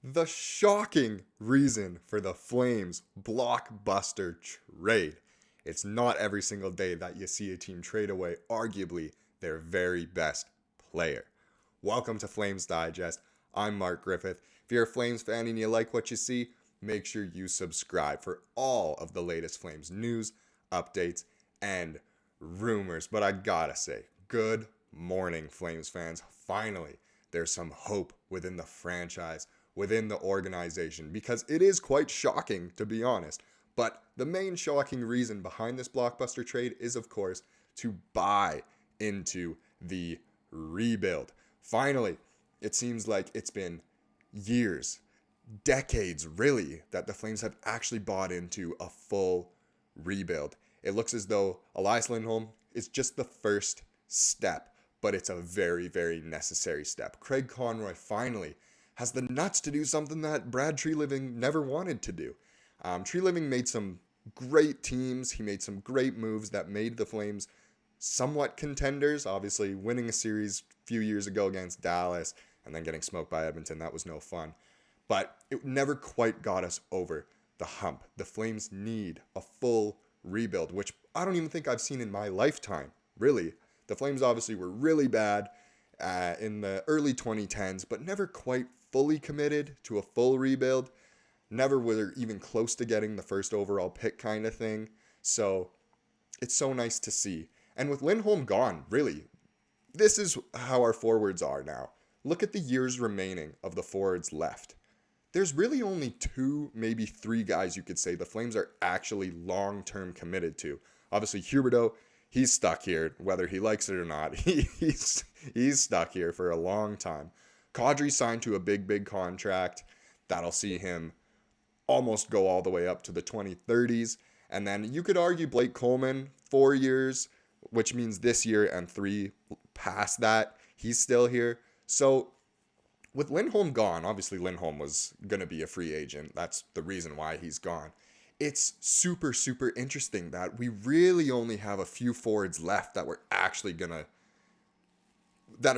The shocking reason for the Flames blockbuster trade. It's not every single day that you see a team trade away arguably their very best player. Welcome to Flames Digest. I'm Mark Griffith. If you're a Flames fan and you like what you see, make sure you subscribe for all of the latest Flames news, updates, and rumors. But I gotta say, good morning, Flames fans. Finally, there's some hope within the franchise, within the organization, because it is quite shocking, to be honest. But the main shocking reason behind this blockbuster trade is, of course, to buy into the rebuild. Finally, it seems like it's been years, decades really, that the Flames have actually bought into a full rebuild. It looks as though Elias Lindholm is just the first step, but it's a very, very necessary step. Craig Conroy finally has the nuts to do something that Brad Treliving never wanted to do. Treliving made some great teams. He made some great moves that made the Flames somewhat contenders. Obviously, winning a series a few years ago against Dallas and then getting smoked by Edmonton, that was no fun. But it never quite got us over the hump. The Flames need a full rebuild, which I don't even think I've seen in my lifetime, really. The Flames obviously were really bad in the early 2010s, but never quite fully committed to a full rebuild. Never were even close to getting the first overall pick kind of thing. So it's so nice to see. And with Lindholm gone, really, this is how our forwards are now. Look at the years remaining of the forwards left. There's really only two, maybe three guys you could say the Flames are actually long-term committed to. Obviously, Huberdeau, he's stuck here, whether he likes it or not. He's stuck here for a long time. Kadri signed to a big contract. That'll see him almost go all the way up to the 2030s. And then you could argue Blake Coleman, 4 years, which means this year and 3 past that, he's still here. So with Lindholm gone, obviously Lindholm was going to be a free agent. That's the reason why he's gone. It's super interesting that we really only have a few forwards left that are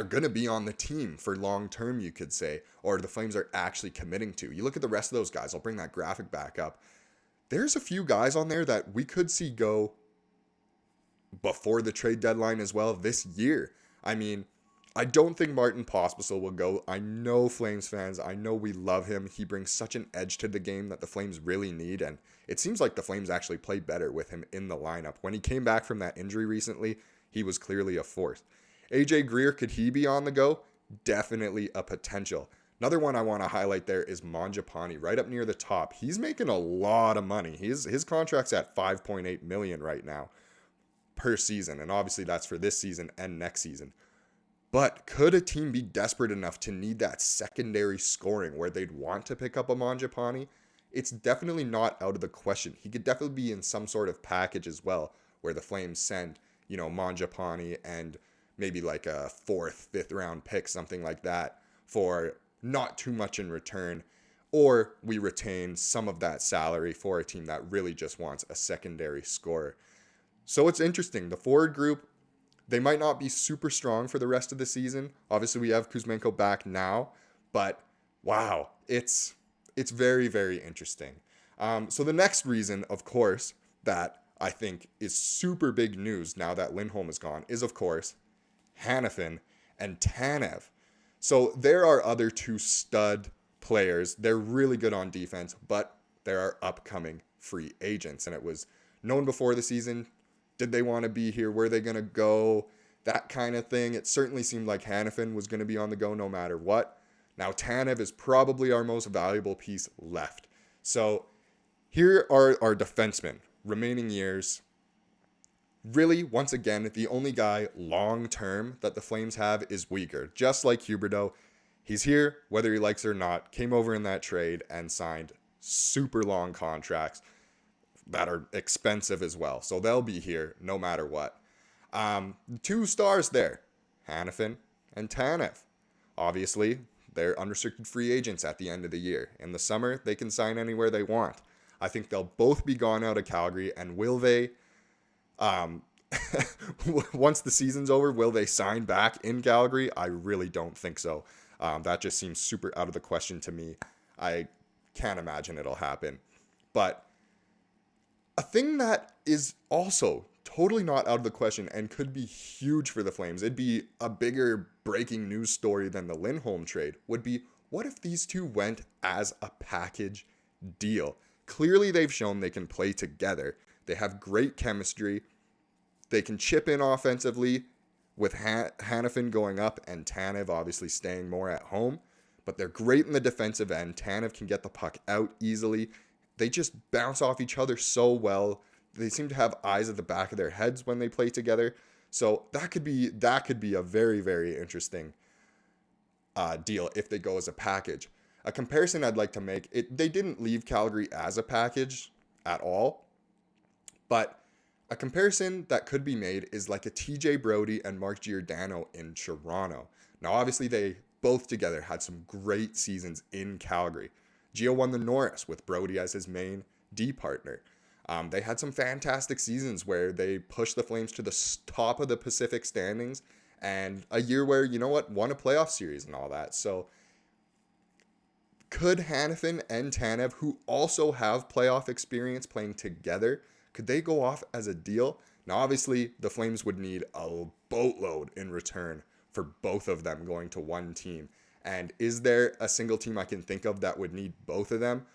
going to be on the team for long term, you could say, or the Flames are actually committing to. You look at the rest of those guys, I'll bring that graphic back up. There's a few guys on there that we could see go before the trade deadline as well this year. I mean, I don't think Martin Pospisil will go. I know Flames fans, I know we love him. He brings such an edge to the game that the Flames really need, and it seems like the Flames actually play better with him in the lineup. When he came back from that injury recently, he was clearly a force. AJ Greer, could he be on the go? Definitely a potential. Another one I want to highlight there is Mangiapane, right up near the top. He's making a lot of money. His contract's at $5.8 million right now per season, and obviously that's for this season and next season. But could a team be desperate enough to need that secondary scoring where they'd want to pick up a Mangiapane? It's definitely not out of the question. He could definitely be in some sort of package as well, where the Flames send, Mangiapane and maybe like a 4th, 5th round pick, something like that, for not too much in return. Or we retain some of that salary for a team that really just wants a secondary scorer. So it's interesting. The forward group, they might not be super strong for the rest of the season. Obviously, we have Kuzmenko back now, but wow, it's very, very interesting. So the next reason, of course, that I think is super big news now that Lindholm is gone is, of course, Hanifin and Tanev. So there are other two stud players. They're really good on defense, but there are upcoming free agents. And it was known before the season, did they want to be here? Where are they going to go? That kind of thing. It certainly seemed like Hanifin was going to be on the go no matter what. Now Tanev is probably our most valuable piece left. So here are our defensemen, remaining years. Really, once again, the only guy long-term that the Flames have is Weegar. Just like Huberdeau, he's here, whether he likes it or not, came over in that trade and signed super long contracts that are expensive as well. So they'll be here no matter what. 2 stars there, Hanifin and Tanev. Obviously, they're unrestricted free agents at the end of the year. In the summer, they can sign anywhere they want. I think they'll both be gone out of Calgary, and will they, once the season's over, will they sign back in Calgary? I really don't think so. That just seems super out of the question to me. I can't imagine it'll happen. But a thing that is also totally not out of the question and could be huge for the Flames, it'd be a bigger breaking news story than the Lindholm trade, would be what if these two went as a package deal? Clearly, they've shown they can play together. They have great chemistry. They can chip in offensively with Hanifin going up and Tanev obviously staying more at home. But they're great in the defensive end. Tanev can get the puck out easily. They just bounce off each other so well. They seem to have eyes at the back of their heads when they play together. So that could be a very, very interesting deal if they go as a package. A comparison I'd like to make, they didn't leave Calgary as a package at all, but a comparison that could be made is like a TJ Brodie and Mark Giordano in Toronto. Now, obviously, they both together had some great seasons in Calgary. Gio won the Norris with Brodie as his main D partner. They had some fantastic seasons where they pushed the Flames to the top of the Pacific standings, and a year where, won a playoff series and all that. So could Hanifin and Tanev, who also have playoff experience playing together, could they go off as a deal? Now, obviously, the Flames would need a boatload in return for both of them going to one team. And is there a single team I can think of that would need both of them?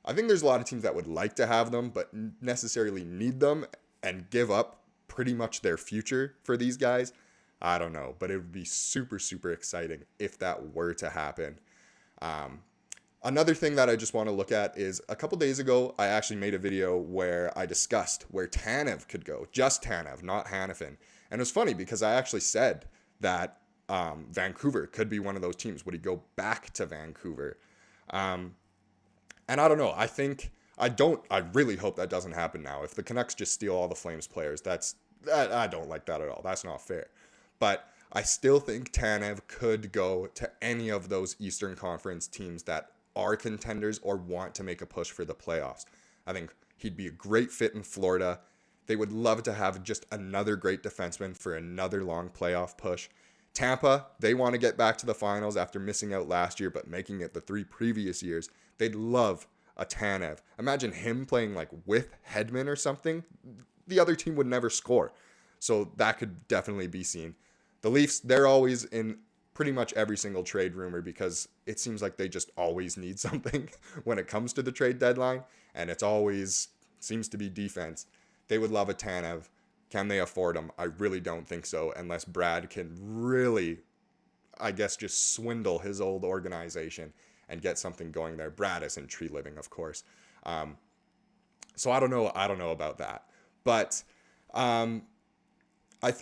I think there's a lot of teams that would like to have them, but necessarily need them and give up pretty much their future for these guys. I don't know, but it would be super, super exciting if that were to happen. Another thing that I just want to look at is a couple days ago, I actually made a video where I discussed where Tanev could go. Just Tanev, not Hanifin. And it was funny because I actually said that Vancouver could be one of those teams. Would he go back to Vancouver? And I don't know. I really hope that doesn't happen now. If the Canucks just steal all the Flames players, I don't like that at all. That's not fair. But I still think Tanev could go to any of those Eastern Conference teams that are contenders or want to make a push for the playoffs. I think he'd be a great fit in Florida. They would love to have just another great defenseman for another long playoff push. Tampa, they want to get back to the finals after missing out last year, but making it the 3 previous years. They'd love a Tanev. Imagine him playing like with Hedman or something. The other team would never score. So that could definitely be seen. The Leafs, they're always in pretty much every single trade rumor because it seems like they just always need something when it comes to the trade deadline. And it's always seems to be defense. They would love a Tanev. Can they afford him? I really don't think so, unless Brad can really, I guess, just swindle his old organization and get something going there. Brad is in Tree Living, of course. So I don't know about that. But I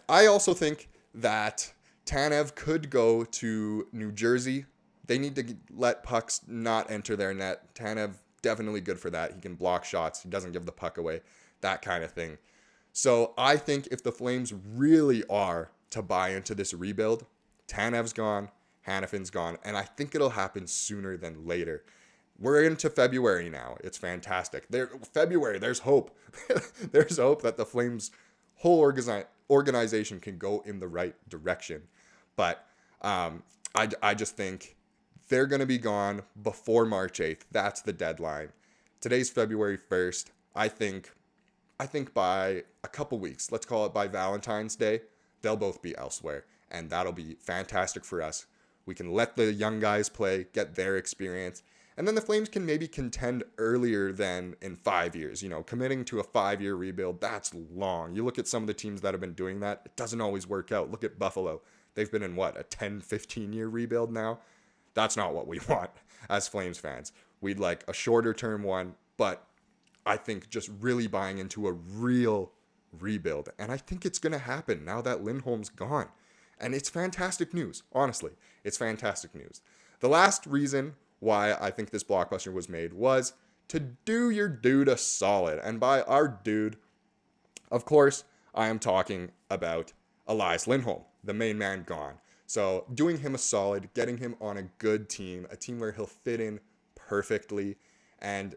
also think that Tanev could go to New Jersey. They need to let pucks not enter their net. Tanev, definitely good for that. He can block shots. He doesn't give the puck away. That kind of thing. So I think if the Flames really are to buy into this rebuild, Tanev's gone, Hanifin's gone, and I think it'll happen sooner than later. We're into February now. It's fantastic. February, there's hope. There's hope that the Flames' whole organization can go in the right direction. But I just think they're going to be gone before March 8th. That's the deadline. Today's February 1st. I think by a couple weeks, let's call it by Valentine's Day, they'll both be elsewhere. And that'll be fantastic for us. We can let the young guys play, get their experience. And then the Flames can maybe contend earlier than in 5 years. Committing to a 5-year rebuild, that's long. You look at some of the teams that have been doing that, it doesn't always work out. Look at Buffalo. They've been in a 10, 15-year rebuild now? That's not what we want as Flames fans. We'd like a shorter term one, but I think just really buying into a real rebuild. And I think it's going to happen now that Lindholm's gone. And it's fantastic news. Honestly, it's fantastic news. The last reason why I think this blockbuster was made was to do your dude a solid. And by our dude, of course, I am talking about Elias Lindholm, the main man gone. So doing him a solid, getting him on a good team, a team where he'll fit in perfectly. And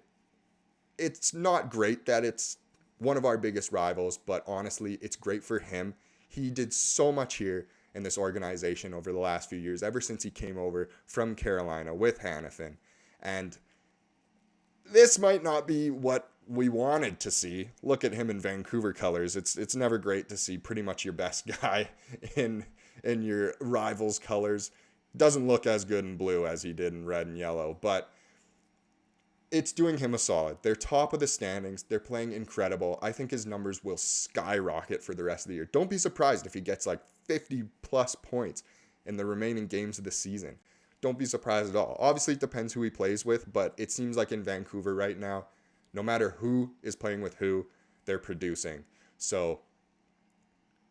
it's not great that it's one of our biggest rivals, but honestly, it's great for him. He did so much here in this organization over the last few years, ever since he came over from Carolina with Hanifin. And this might not be what we wanted to see. Look at him in Vancouver colors. It's never great to see pretty much your best guy in your rival's colors. Doesn't look as good in blue as he did in red and yellow, but it's doing him a solid. They're top of the standings. They're playing incredible. I think his numbers will skyrocket for the rest of the year. Don't be surprised if he gets like 50 plus points in the remaining games of the season. Don't be surprised at all. Obviously, it depends who he plays with, but it seems like in Vancouver right now, no matter who is playing with who, they're producing. So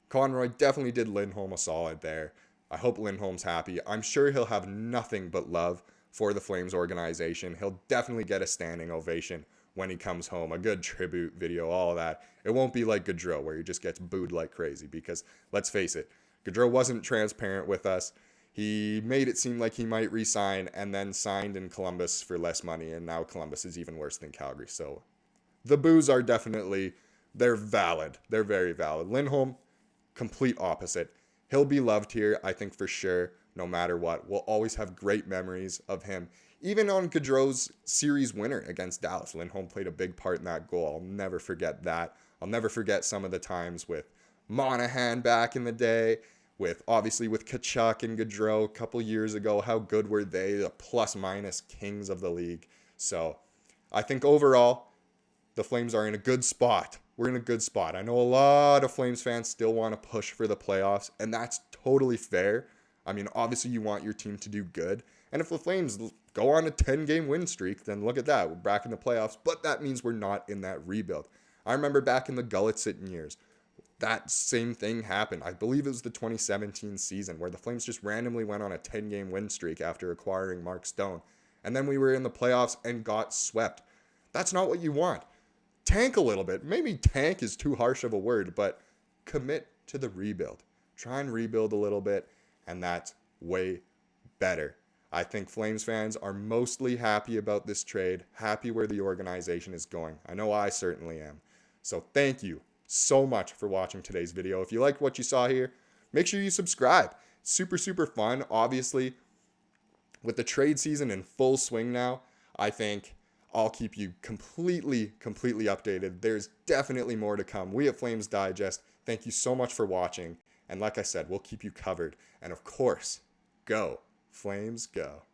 Conroy definitely did Lindholm a solid there. I hope Lindholm's happy. I'm sure he'll have nothing but love for the Flames organization. He'll definitely get a standing ovation when he comes home. A good tribute video, all of that. It won't be like Gaudreau where he just gets booed like crazy because, let's face it, Gaudreau wasn't transparent with us. He made it seem like he might re-sign and then signed in Columbus for less money, and now Columbus is even worse than Calgary. So the boos are definitely, they're valid. They're very valid. Lindholm, complete opposite. He'll be loved here, I think for sure, no matter what. We'll always have great memories of him. Even on Gaudreau's series winner against Dallas, Lindholm played a big part in that goal. I'll never forget that. I'll never forget some of the times with Monahan back in the day, obviously with Tkachuk and Gaudreau a couple years ago. How good were they? The plus-minus kings of the league. So I think overall, the Flames are in a good spot. We're in a good spot. I know a lot of Flames fans still want to push for the playoffs, and that's totally fair. I mean, obviously you want your team to do good. And if the Flames go on a 10-game win streak, then look at that. We're back in the playoffs, but that means we're not in that rebuild. I remember back in the Gullit-Sitten years, that same thing happened. I believe it was the 2017 season where the Flames just randomly went on a 10-game win streak after acquiring Markstrom. And then we were in the playoffs and got swept. That's not what you want. Tank a little bit. Maybe tank is too harsh of a word, but commit to the rebuild. Try and rebuild a little bit, and that's way better. I think Flames fans are mostly happy about this trade, happy where the organization is going. I know I certainly am. So thank you so much for watching today's video. If you liked what you saw here, make sure you subscribe. Super, super fun. Obviously, with the trade season in full swing now, I think I'll keep you completely updated. There's definitely more to come. We at Flames Digest, thank you so much for watching. And like I said, we'll keep you covered. And of course, go Flames, go.